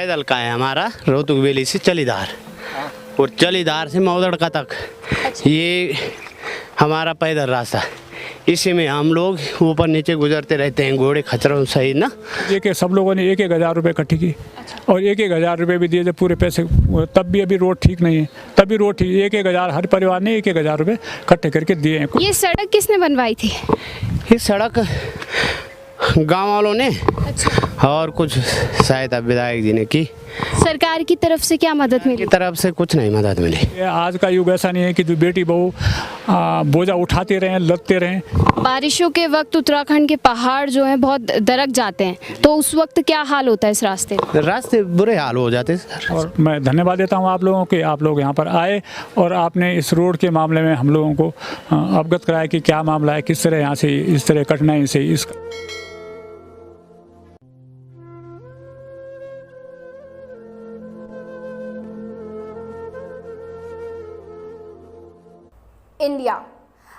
पैदल का है हमारा रोहतक वैली से चलीदार और चलीदार से मौदड़का तक ये हमारा पैदल रास्ता है। इसी में हम लोग ऊपर नीचे गुजरते रहते हैं घोड़े खच्चरों सहित ना। एक सब लोगों ने 1,000 रुपये इकट्ठी की और 1,000 रुपये भी दिए जब पूरे पैसे, तब भी अभी रोड ठीक नहीं है, तब भी रोड ठीक 1,000 हर परिवार ने 1,000 रुपये इकट्ठे करके दिए हैं। ये सड़क किसने बनवाई थी? ये सड़क गांव वालों ने और कुछ सहायता विधायक जी ने की। सरकार की तरफ से क्या मदद मिली? की तरफ से कुछ नहीं मदद मिली। ये आज का युग ऐसा नहीं है कि जो बेटी बहू बोझा उठाते रहें, लदते रहें। बारिशों के वक्त उत्तराखंड के पहाड़ जो हैं बहुत दरक जाते हैं, तो उस वक्त क्या हाल होता है इस रास्ते में? रास्ते बुरे हाल हो जाते सर। और मैं धन्यवाद देता हूँ आप लोगों के, आप लोग यहाँ पर आए और आपने इस रोड के मामले में हम लोगों को अवगत कराया कि क्या मामला है, किस तरह यहाँ से इस तरह कठिनाई से इस इंडिया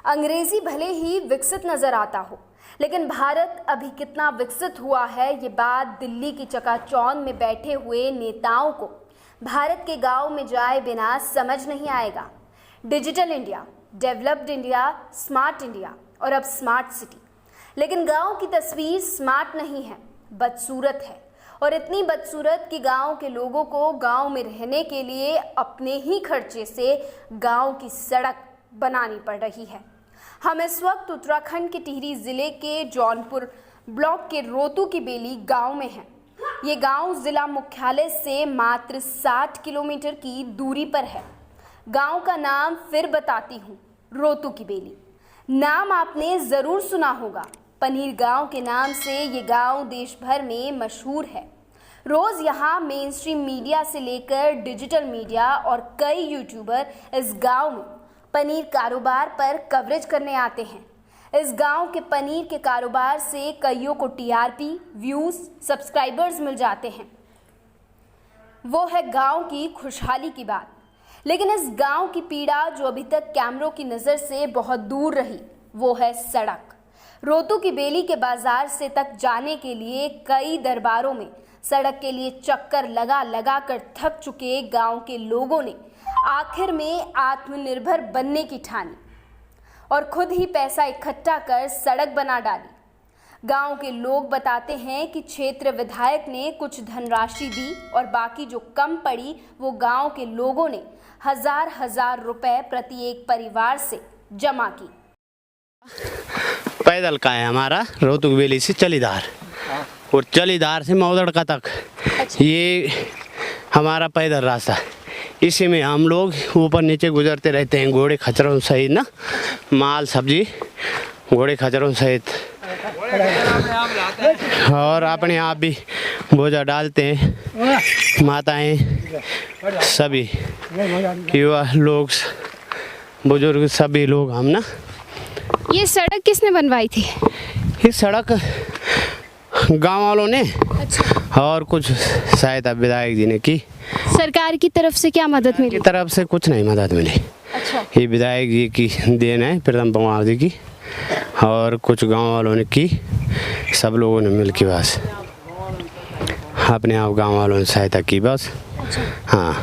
अंग्रेजी भले ही विकसित नजर आता हो, लेकिन भारत अभी कितना विकसित हुआ है ये बात दिल्ली की चकाचौंध में बैठे हुए नेताओं को भारत के गांव में जाए बिना समझ नहीं आएगा। Digital India, developed India, smart India और अब स्मार्ट सिटी, लेकिन गांव की तस्वीर स्मार्ट नहीं है, बदसूरत है। और इतनी बदसूरत कि गांव के लोगों को गांव में रहने के लिए अपने ही खर्चे से गांव की सड़क बनानी पड़ रही है। हम इस वक्त उत्तराखंड के टिहरी जिले के जौनपुर ब्लॉक के रोतू की बेली गांव में हैं। ये गांव जिला मुख्यालय से मात्र 60 किलोमीटर की दूरी पर है। गांव का नाम फिर बताती हूँ, रोतू की बेली। नाम आपने जरूर सुना होगा। पनीर गांव के नाम से ये गांव देश भर में मशहूर है। रोज यहाँ मेन स्ट्रीम मीडिया से लेकर डिजिटल मीडिया और कई यूट्यूबर इस गांव में पनीर कारोबार पर कवरेज करने आते हैं। इस गांव के पनीर के कारोबार से कईयों को टीआरपी, व्यूज, सब्सक्राइबर्स मिल जाते हैं। वो है गांव की खुशहाली की बात। लेकिन इस गांव की पीड़ा जो अभी तक कैमरों की नज़र से बहुत दूर रही, वो है सड़क। रोतू की बेली के बाजार से तक जाने के लिए कई दरबारों में सड़क के लिए चक्कर लगा लगा कर थक चुके गांव के लोगों ने आखिर में आत्मनिर्भर बनने की ठानी और खुद ही पैसा इकट्ठा कर सड़क बना डाली। गांव के लोग बताते हैं कि क्षेत्र विधायक ने कुछ धनराशि दी और बाकी जो कम पड़ी वो गांव के लोगों ने हजार रुपए प्रति एक परिवार से जमा की। पैदल का है हमारा रोहतक वैली से चलीदार और चलीदार से मौदड़का तक ये हमारा पैदल रास्ता है। इसी में हम लोग ऊपर नीचे गुजरते रहते हैं घोड़े खच्चरों सहित ना, माल सब्जी घोड़े खच्चरों सहित, और अपने आप भी बोझा डालते हैं। माताएं, सभी युवा लोग, बुजुर्ग, सभी लोग हम ना। ये सड़क किसने बनवाई थी? ये सड़क गांव वालों ने और कुछ सहायता विधायक जी ने की। सरकार की तरफ से क्या मदद मिली? की तरफ से कुछ नहीं मदद मिली। ये विधायक जी की देन है, प्रीतम पंवार जी की, और कुछ गांव वालों ने की। सब लोगों ने मिल के बस अपने आप गांव वालों ने सहायता की बस। हाँ,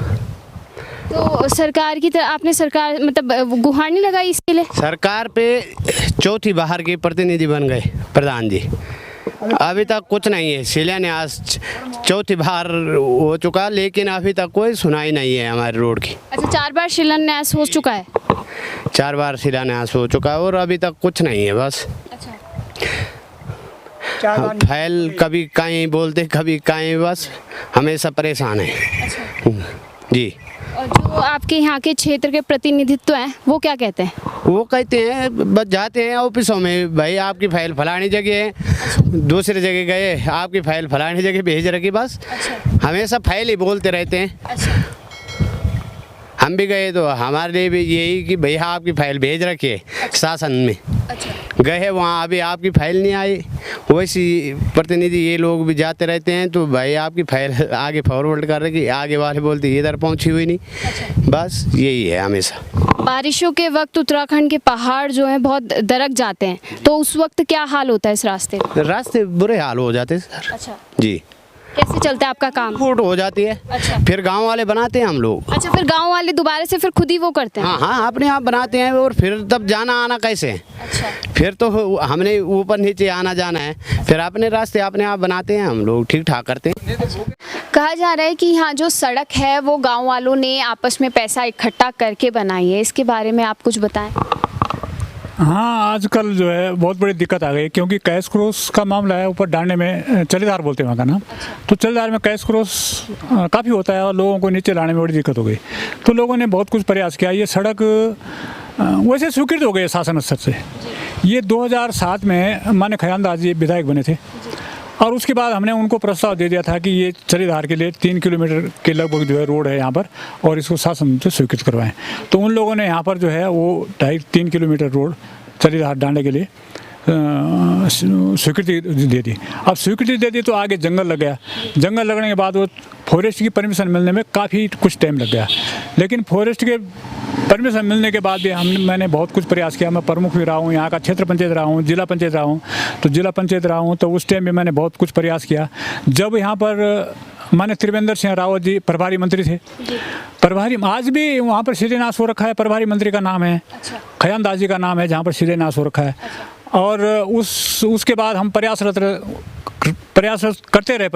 तो सरकार की तरफ आपने सरकार मतलब गुहार नहीं लगाई इसके लिए? सरकार पे चौथी बाहर के प्रतिनिधि बन गए प्रधान जी। अभी तक कुछ नहीं है। शिलान्यास चौथी बार हो चुका, लेकिन अभी तक कोई सुनाई नहीं है हमारे रोड की। अच्छा, 4 बार शिलान्यास हो चुका है? 4 बार शिलान्यास हो चुका है और अभी तक कुछ नहीं है बस। फाइल कभी कहीं बोलते कभी कहीं, बस हमेशा परेशान है। जी। और जो आपके यहाँ के क्षेत्र के प्रतिनिधित्व हैं वो क्या कहते हैं? वो कहते हैं, बस जाते हैं ऑफिसों में, भाई आपकी फाइल फलानी जगह है, दूसरी जगह गए आपकी फाइल फलानी जगह भेज रखी, बस हमेशा फाइल ही बोलते रहते हैं। हम भी गए तो हमारे लिए भी यही कि भैया आपकी फाइल भेज रखिए शासन में। गए वहाँ, अभी आपकी फाइल नहीं आई। वैसी प्रतिनिधि ये लोग भी जाते रहते हैं तो भाई आपकी फाइल आगे फॉरवर्ड कर रखी, आगे वाले बोलते इधर पहुँची हुई नहीं। बस यही है हमेशा। बारिशों के वक्त उत्तराखंड के पहाड़ जो हैं बहुत दरक जाते हैं, तो उस वक्त क्या हाल होता है इस रास्ते में? रास्ते बुरे हाल हो जाते सर। अच्छा जी। कैसे चलता है आपका काम? फूट हो जाती है, अच्छा। फिर गांव वाले बनाते हैं हम लोग। अच्छा, फिर गांव वाले दोबारा से फिर खुद ही वो करते हैं? हाँ हाँ, अपने आप बनाते हैं, और फिर तब जाना आना कैसे? अच्छा। फिर तो हमने ऊपर नीचे आना जाना है, फिर अपने रास्ते अपने आप बनाते हैं हम लोग, ठीक ठाक करते हैं। कहा जा रहा है कि यहाँ जो सड़क है वो गांव वालों ने आपस में पैसा इकट्ठा करके बनाई है, इसके बारे में आप कुछ बताएं। हाँ, आजकल जो है बहुत बड़ी दिक्कत आ गई, क्योंकि कैश क्रॉस का मामला है। ऊपर डांडे में चलेदार बोलते हैं वहाँ का नाम। तो चलेदार में कैश क्रॉस काफ़ी होता है और लोगों को नीचे लाने में बड़ी दिक्कत हो गई। तो लोगों ने बहुत कुछ प्रयास किया। ये सड़क वैसे स्वीकृत हो गई है शासन स्तर से। ये 2007 में माननीय खजानदास जी विधायक बने थे, और उसके बाद हमने उनको प्रस्ताव दे दिया था कि ये चलीधार के लिए 3 किलोमीटर के लगभग जो है रोड है यहाँ पर, और इसको शासन से स्वीकृत करवाएं। तो उन लोगों ने यहाँ पर जो है वो 2.5-3 किलोमीटर रोड चलीधार डांडे के लिए स्वीकृति दे दी। अब स्वीकृति दे दी तो आगे जंगल लग गया। जंगल लगने के बाद वो फॉरेस्ट की परमिशन मिलने में काफ़ी कुछ टाइम लग गया। लेकिन फॉरेस्ट के परमिशन मिलने के बाद भी मैंने बहुत कुछ प्रयास किया। मैं प्रमुख भी रहा हूँ, यहाँ का क्षेत्र पंचायत रहा हूँ, जिला पंचायत रहा हूँ। तो जिला पंचायत रहा हूँ तो उस टाइम में मैंने बहुत कुछ प्रयास किया। जब यहाँ पर माननीय त्रिवेंद्र सिंह रावत जी प्रभारी मंत्री थे, प्रभारी आज भी वहाँ पर शिलान्यास हो रखा है, प्रभारी मंत्री का नाम है, खजानदास जी का नाम है, जहाँ पर शिलान्यास हो रखा है। और उसके बाद हम प्रयास करते रहे,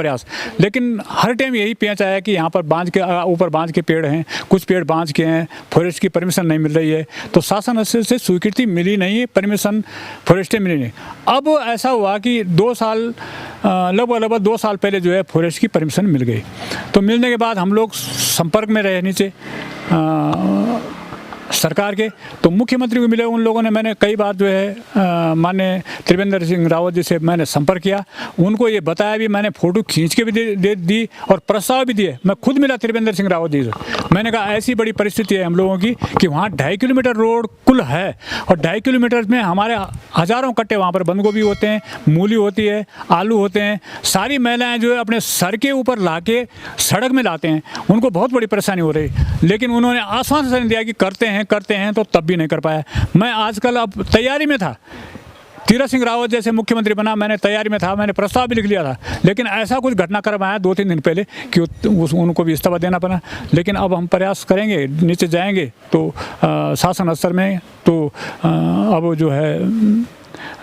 लेकिन हर टाइम यही पेच आया कि यहाँ पर बांझ के ऊपर बांझ के पेड़ हैं, कुछ पेड़ बांझ के हैं, फॉरेस्ट की परमिशन नहीं मिल रही है। तो शासन स्तर से स्वीकृति मिली नहीं, परमिशन फॉरेस्ट मिली नहीं। अब ऐसा हुआ कि 2 साल लगभग 2 साल पहले जो है फॉरेस्ट की परमिशन मिल गई। तो मिलने के बाद हम लोग संपर्क में रहे नीचे सरकार के। तो मुख्यमंत्री को मिले उन लोगों ने, मैंने कई बार जो है माननीय त्रिवेंद्र सिंह रावत जी से मैंने संपर्क किया। उनको ये बताया भी, मैंने फ़ोटो खींच के भी दे दी और प्रस्ताव भी दिए। मैं खुद मिला त्रिवेंद्र सिंह रावत जी से, मैंने कहा ऐसी बड़ी परिस्थिति है हम लोगों की कि वहाँ 2.5 किलोमीटर रोड कुल है, और 2.5 किलोमीटर में हमारे हज़ारों कट्टे वहाँ पर बंद गोभी होते हैं, मूली होती है, आलू होते हैं। सारी महिलाएँ जो है अपने सर के ऊपर ला के सड़क में लाते हैं, उनको बहुत बड़ी परेशानी हो रही। लेकिन उन्होंने आश्वासन दिया कि करते हैं, तो तब भी नहीं कर पाया। मैं आजकल अब तैयारी में था, तीरथ सिंह रावत जैसे मुख्यमंत्री बना, मैंने तैयारी में था, मैंने प्रस्ताव भी लिख लिया था। लेकिन ऐसा कुछ घटनाक्रम आया 2-3 दिन पहले कि उनको भी इस्तीफा देना पड़ा। लेकिन अब हम प्रयास करेंगे, नीचे जाएंगे तो शासन स्तर में तो अब जो है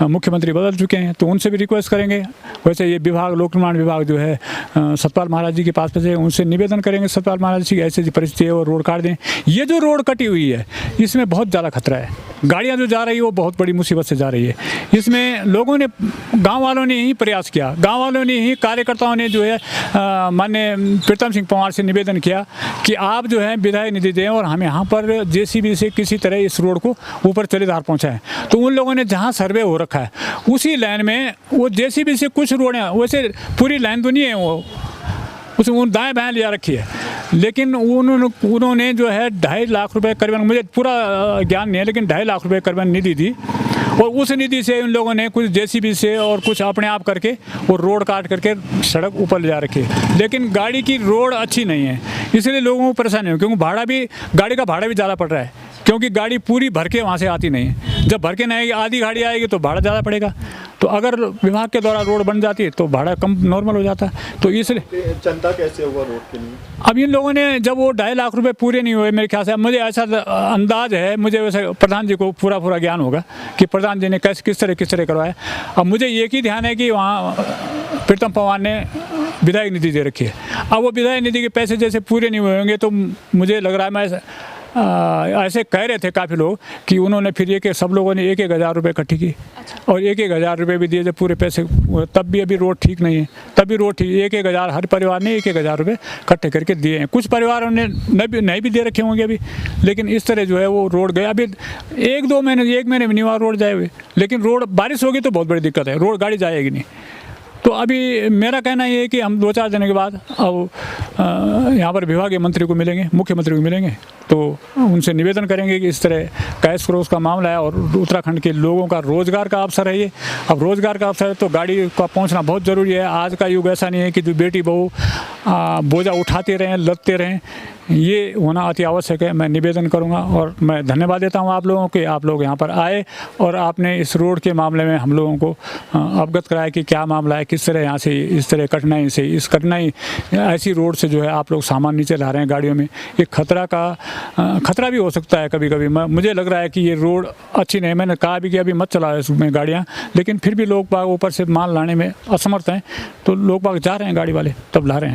मुख्यमंत्री बदल चुके हैं, तो उनसे भी रिक्वेस्ट करेंगे। वैसे ये विभाग, लोक निर्माण विभाग जो है सतपाल महाराज जी के पास है, उनसे निवेदन करेंगे सतपाल महाराज जी की ऐसी परिस्थिति है और रोड काट दें। ये जो रोड कटी हुई है इसमें बहुत ज़्यादा खतरा है, गाड़ियाँ जो जा रही है वो बहुत बड़ी मुसीबत से जा रही है। इसमें लोगों ने, गाँव वालों ने ही प्रयास किया, गाँव वालों ने ही, कार्यकर्ताओं ने जो है माननीय प्रीतम सिंह पंवार से निवेदन किया कि आप जो है विधायक निधि दें और हम यहाँ पर JCB से किसी तरह इस रोड को ऊपर चलेधार पहुँचाएँ। तो उन लोगों ने जहाँ सर्वे हो रखा है उसी लाइन में वो JCB से कुछ रोडें, वैसे पूरी लाइन तो नहीं है, वो उसमें दाएँ बाएँ लिया रखी है। लेकिन उन्होंने जो है 2.5 लाख रुपए करीबन, मुझे पूरा ज्ञान नहीं है, लेकिन 2.5 लाख रुपए करीबन निधि दी, और उस निधि से उन लोगों ने कुछ JCB से और कुछ अपने आप करके वो रोड काट करके सड़क ऊपर ले जा रखी है। लेकिन गाड़ी की रोड अच्छी नहीं है, इसलिए लोगों को परेशानी हो, क्योंकि गाड़ी का भाड़ा भी ज़्यादा पड़ रहा है, क्योंकि गाड़ी पूरी भर के वहाँ से आती नहीं है। जब भर के नहीं आएगी, आधी गाड़ी आएगी तो भाड़ा ज़्यादा पड़ेगा। तो अगर विभाग के द्वारा रोड बन जाती है तो भाड़ा कम नॉर्मल हो जाता है। तो इसलिए चिंता कैसे हुआ रोड के लिए? अब इन लोगों ने, जब वो 2.5 लाख रुपए पूरे नहीं हुए, मेरे ख्याल से, मुझे ऐसा अंदाज है, मुझे वैसे प्रधान जी को पूरा ज्ञान होगा कि प्रधान जी ने किस तरह करवाया। अब मुझे एक ही ध्यान है कि वहाँ प्रीतम पंवार ने विधायक निधि दे रखी है। अब वो विधायक निधि के पैसे जैसे पूरे नहीं हुए होंगे, तो मुझे लग रहा है, मैं ऐसे कह रहे थे काफ़ी लोग कि उन्होंने फिर सब लोगों ने 1-1 हज़ार रुपये इकट्ठी की, और 1-1 हज़ार रुपये भी दिए जब पूरे पैसे, तब भी अभी रोड ठीक नहीं है। तब भी रोड ठीक, 1-1 हज़ार हर परिवार ने 1-1 हज़ार रुपये इकट्ठे करके दिए हैं। कुछ परिवारों ने नहीं भी दे रखे होंगे अभी, लेकिन इस तरह जो है वो रोड गया। अभी 1-2 महीने, 1 महीने में नहीं हुआ रोड जाए हुए, लेकिन रोड बारिश होगी तो बहुत बड़ी दिक्कत है, रोड गाड़ी जाएगी नहीं। तो अभी मेरा कहना ये है कि हम 2-4 दिन के बाद अब यहाँ पर विभागीय मंत्री को मिलेंगे, मुख्यमंत्री को मिलेंगे, तो उनसे निवेदन करेंगे कि इस तरह कैश क्रॉस का मामला है और उत्तराखंड के लोगों का रोज़गार का अवसर है ये। अब रोज़गार का अवसर है तो गाड़ी का पहुँचना बहुत ज़रूरी है। आज का युग ऐसा नहीं है कि जो बेटी बहू बोझा उठाते रहें, लदते रहें, ये होना अति आवश्यक है। मैं निवेदन करूंगा और मैं धन्यवाद देता हूं आप लोगों के, आप लोग यहाँ पर आए और आपने इस रोड के मामले में हम लोगों को अवगत कराया कि क्या मामला है, किस तरह यहाँ से इस तरह कठिनाई से, इस कठिनाई ऐसी रोड से जो है आप लोग सामान नीचे ला रहे हैं गाड़ियों में, एक खतरा भी हो सकता है कभी कभी। मुझे लग रहा है कि ये रोड अच्छी नहीं, मैंने कहा भी कि अभी मत चलाओ इसमें गाड़ियाँ, लेकिन फिर भी लोग बाग ऊपर से माल लाने में असमर्थ हैं, तो लोग बाग जा रहे हैं, गाड़ी वाले तब ला रहे हैं।